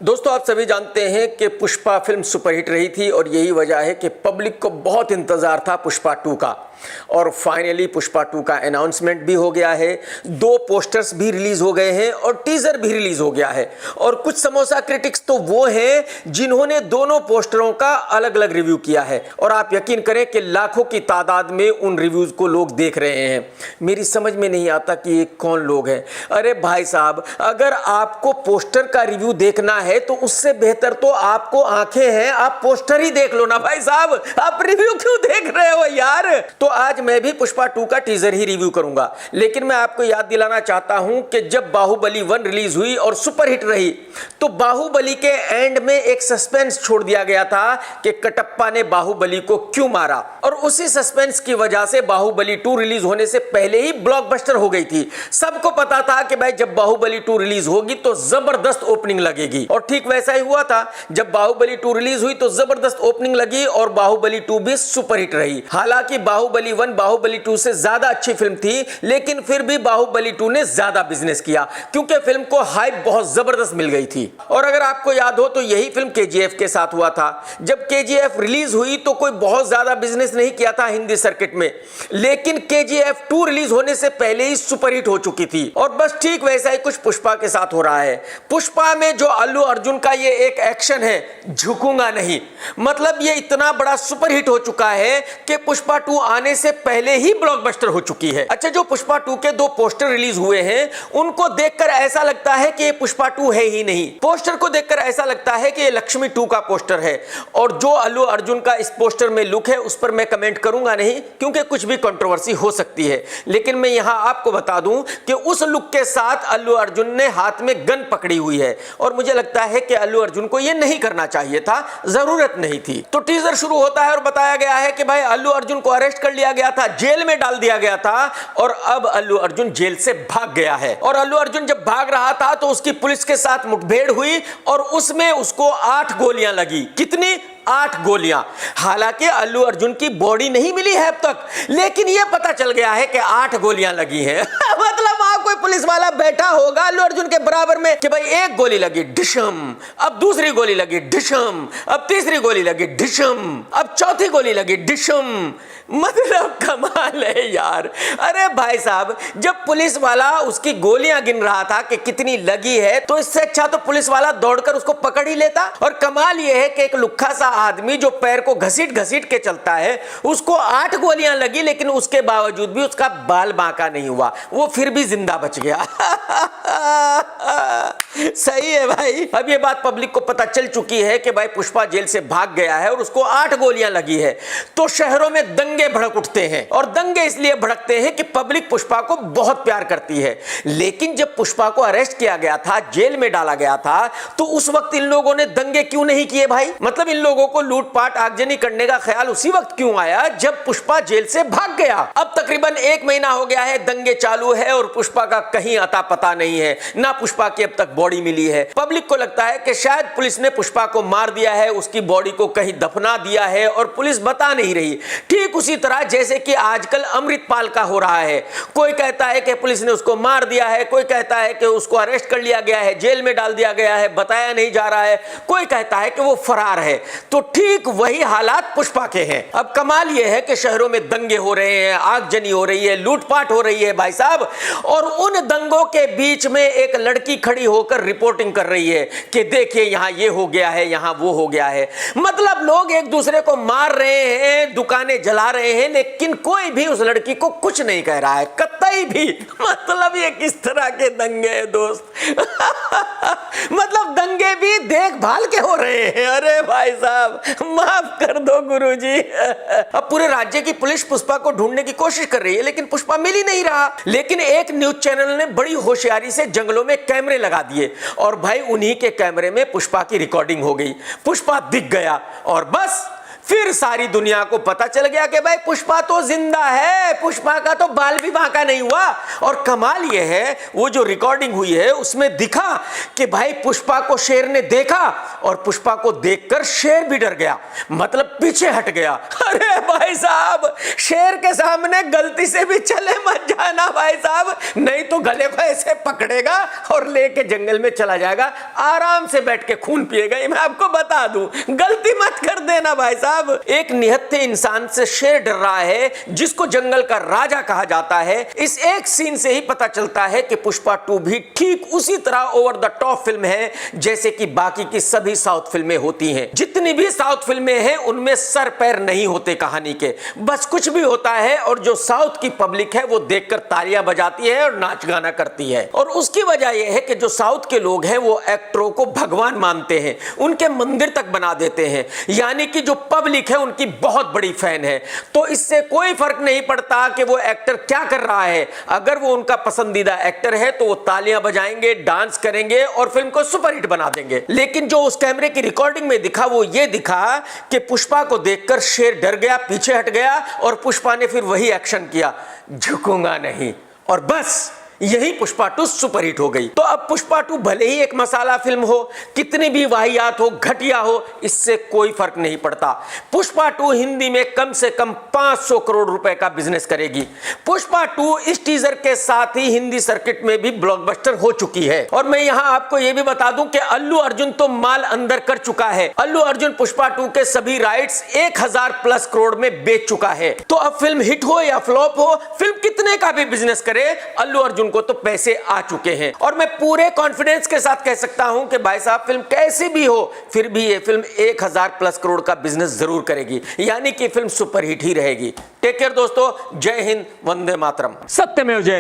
दोस्तों, आप सभी जानते हैं कि पुष्पा फिल्म सुपरहिट रही थी और यही वजह है कि पब्लिक को बहुत इंतजार था पुष्पा 2 का। और फाइनली पुष्पा 2 का अनाउंसमेंट भी हो गया है, 2 पोस्टर्स भी रिलीज हो गए हैं और टीजर भी रिलीज हो गया है। और कुछ समोसा क्रिटिक्स तो वो हैं जिन्होंने दोनों पोस्टरों का अलग अलग रिव्यू किया है और आप यकीन करें कि लाखों की तादाद में उन रिव्यूज को लोग देख रहे हैं। मेरी समझ में नहीं आता कि ये कौन लोग हैं। अरे भाई साहब, अगर आपको पोस्टर का रिव्यू देखना है तो उससे बेहतर तो आपको आंखें हैं, आप पोस्टर ही देख लो ना भाई साहब, आप रिव्यू क्यों देख रहे हो यार। तो आज मैं भी पुष्पा 2 का टीजर ही रिव्यू करूंगा, लेकिन मैं आपको याद दिलाना चाहता हूं कि जब बाहुबली 1 रिलीज हुई और सुपरहिट रही तो बाहुबली के एंड में एक सस्पेंस छोड़ दिया गया था कि कटप्पा ने बाहुबली को क्यों मारा, और उसी सस्पेंस की वजह से बाहुबली 2 रिलीज होने से पहले ही ब्लॉकबस्टर हो गई थी। सबको पता था कि भाई जब बाहुबली 2 रिलीज होगी तो जबरदस्त ओपनिंग लगेगी, और ठीक वैसा ही हुआ था। जब बाहुबली 2 रिलीज हुई तो जबरदस्त ओपनिंग लगी और बाहुबली 2 भी सुपरहिट रही। हालांकि बाहुबली 1 बाहुबली 2 से ज्यादा अच्छी फिल्म थी, लेकिन फिर भी बाहुबली 2 ने ज्यादा बिजनेस किया क्योंकि फिल्म को हाइप बहुत जबरदस्त मिल गई थी। और अगर आपको याद हो तो यही फिल्म केजीएफ के साथ हुआ था। जब केजीएफ रिलीज हुई तो कोई बहुत ज्यादा बिजनेस नहीं किया था हिंदी सर्किट में, लेकिन केजीएफ 2 रिलीज होने से पहले ही सुपरहिट हो चुकी थी। और बस ठीक वैसा ही कुछ पुष्पा के साथ हो रहा है। पुष्पा में जो अल्लू अर्जुन का ये एक एक्शन है, झुकूंगा नहीं, मतलब ये इतना बड़ा सुपरहिट हो चुका है कि पुष्पा 2 आने से पहले ही ब्लॉकबस्टर हो चुकी है। अच्छा, जो पुष्पा 2 के 2 पोस्टर रिलीज हुए हैं उनको देखकर ऐसा लगता है कि ये पुष्पा 2 है ही नहीं। पोस्टर को देखकर ऐसा लगता है कि ये लक्ष्मी 2 का पोस्टर है। और जो अल्लू अर्जुन का इस पोस्टर में लुक है उस पर मैं कमेंट करूंगा नहीं, क्योंकि कुछ भी कंट्रोवर्सी हो सकती है। लेकिन मैं यहां आपको बता दूं कि उस लुक के साथ अल्लू अर्जुन ने हाथ में गन पकड़ी हुई है, और मुझे लगता है कि अल्लू अर्जुन को यह नहीं करना चाहिए था, जरूरत नहीं थी। तो टीजर शुरू होता है और बताया गया है कि भाई अल्लू अर्जुन को अरेस्ट कर लिया गया था, जेल में डाल दिया गया था, और अब अल्लू अर्जुन जेल से भाग गया है। और अल्लू अर्जुन जब भाग रहा था तो उसकी पुलिस के साथ मुठभेड़ हुई और उसमें उसको 8 गोलियां लगी। कितनी? 8 गोलियां। हालांकि अल्लू अर्जुन की बॉडी नहीं मिली है अब तक, लेकिन यह पता चल गया है कि 8 गोलियां लगी हैं। मतलब वहां कोई पुलिस वाला बैठा होगा अल्लू अर्जुन के बराबर में कि भाई एक गोली लगी ढिशम, अब दूसरी गोली लगी ढिशम, अब तीसरी गोली लगी ढिशम, अब चौथी गोली लगी ढिशम। मतलब कमाल है यार। अरे भाई साहब, जब पुलिस वाला उसकी गोलियां गिन रहा था कि कितनी लगी है, तो इससे अच्छा तो पुलिस वाला दौड़कर उसको पकड़ ही लेता। और कमाल यह है कि एक लुक्खा सा आदमी जो पैर को घसीट घसीट के चलता है, उसको 8 गोलियां लगी, लेकिन उसके बावजूद भी उसका बाल बांका नहीं हुआ, वो फिर भी जिंदा बच गया। सही है भाई। अब ये बात पब्लिक को पता चल चुकी है कि भाई पुष्पा जेल से भाग गया है और उसको 8 गोलियां लगी है, तो शहरों में दंगे भड़क उठते हैं। और दंगे इसलिए भड़कते हैं कि पब्लिक पुष्पा को बहुत प्यार करती है। लेकिन जब पुष्पा को अरेस्ट किया गया था, जेल में डाला गया था, तो उस वक्त इन लोगों ने दंगे क्यों नहीं किए भाई? मतलब इन लोगों को लूटपाट आगजनी करने का ख्याल उसी वक्त क्यों आया जब पुष्पा जेल से भाग गया? अब तकरीबन 1 महीना हो गया है, दंगे चालू है और पुष्पा का कहीं अता पता नहीं है, ना पुष्पा की अब तक बॉडी मिली है। पब्लिक को लगता है कि शायद पुलिस ने पुष्पा को मार दिया है, उसकी बॉडी को कहीं दफना दिया है और पुलिस बता नहीं रही। ठीक उसी तरह जैसे कि आजकल अमृतपाल का हो रहा है। कोई कहता है कि पुलिस ने उसको मार दिया है, कोई कहता है कि उसको अरेस्ट कर लिया गया है, जेल में डाल दिया गया है, बताया नहीं जा रहा है, कोई कहता है कि वो फरार है। तो ठीक वही हालात पुष्पा के हैं। अब कमाल यह है कि शहरों में दंगे हो रहे हैं, आगजनी हो रही है, लूटपाट हो रही है भाई साहब, और उन दंगों के बीच में एक लड़की खड़ी होकर रिपोर्टिंग कर रही है कि देखिए यहां ये हो गया है, यहां वो हो गया है। मतलब लोग एक दूसरे को मार रहे हैं, दुकानें जला रहे हैं, लेकिन कोई भी उस लड़की को कुछ नहीं कह रहा है, कतई भी। मतलब ये किस तरह के दंगे हैं दोस्त? मतलब दंगे भी देखभाल के हो रहे हैं। अरे भाई साहब, माफ कर दो गुरुजी। अब पूरे राज्य की पुलिस पुष्पा को ढूंढने की कोशिश कर रही है, लेकिन पुष्पा मिल ही नहीं रहा। लेकिन एक न्यूज चैनल ने बड़ी होशियारी से जंगलों में कैमरे लगा दिए और भाई उन्हीं के कैमरे में पुष्पा की रिकॉर्डिंग हो गई। पुष्पा दिख गया और बस फिर सारी दुनिया को पता चल गया कि भाई पुष्पा तो जिंदा है, पुष्पा का तो बाल भी बांका नहीं हुआ। और कमाल यह है, वो जो रिकॉर्डिंग हुई है उसमें दिखा कि भाई पुष्पा को शेर ने देखा और पुष्पा को देखकर शेर भी डर गया, मतलब पीछे हट गया। अरे भाई साहब, शेर के सामने गलती से भी चले मत जाना भाई साहब, नहीं तो गले को ऐसे पकड़ेगा और लेके जंगल में चला जाएगा, आराम से बैठ के खून पिएगा। मैं आपको बता दूं, गलती मत कर देना भाई साहब। एक निहत्थे इंसान से शेर डर रहा है जिसको जंगल का राजा कहा जाता है। इस एक सीन से ही पता चलता है कि पुष्पा 2 भी ठीक उसी तरह ओवर द टॉप फिल्म है जैसे कि बाकी की सभी साउथ फिल्में होती हैं। जितनी भी साउथ फिल्में हैं उनमें सर पैर नहीं होते कहानी के, बस कुछ भी होता है और जो साउथ की पब्लिक है वो देखकर तालियां बजाती है और नाच गाना करती है। और उसकी वजह यह है कि जो साउथ के लोग हैं वो एक्टरों को भगवान मानते हैं, उनके मंदिर तक बना देते हैं, यानी कि जो पब्लिक है उनकी बहुत बड़ी फैन है। तो इससे कोई फर्क नहीं पड़ता कि वो एक्टर क्या कर रहा है, अगर वो उनका पसंदीदा एक्टर है तो वो तालियां बजाएंगे, डांस करेंगे और फिल्म को सुपरहिट बना देंगे। लेकिन जो उस कैमरे की रिकॉर्डिंग में दिखा वो ये दिखा कि पुष्पा को देखकर शेर डर गया, पीछे हट गया और पुष्पा ने फिर वही एक्शन किया, झुकूंगा नहीं, और बस यही पुष्पा 2 सुपरहिट हो गई। तो अब पुष्पा 2 भले ही एक मसाला फिल्म हो, कितनी भी वाहियात हो, घटिया हो, इससे कोई फर्क नहीं पड़ता। पुष्पा 2 हिंदी में कम से कम 500 करोड़ रुपए का बिजनेस करेगी। पुष्पा 2 इस टीजर के साथ ही हिंदी सर्किट में भी ब्लॉकबस्टर हो चुकी है। और मैं यहां आपको यह भी बता दूं कि अल्लू अर्जुन तो माल अंदर कर चुका है। अल्लू अर्जुन पुष्पा 2 के सभी राइट्स 1000+ करोड़ में बेच चुका है। तो अब फिल्म हिट हो या फ्लॉप हो, फिल्म कितने का भी बिजनेस करे, अल्लू अर्जुन को तो पैसे आ चुके हैं। और मैं पूरे कॉन्फिडेंस के साथ कह सकता हूं कि भाई साहब फिल्म कैसी भी हो फिर भी ये फिल्म 1000+ करोड़ का बिजनेस जरूर करेगी, यानी कि फिल्म सुपरहिट ही रहेगी। टेक केयर दोस्तों, जय हिंद, वंदे मातरम, सत्यमेव जयते।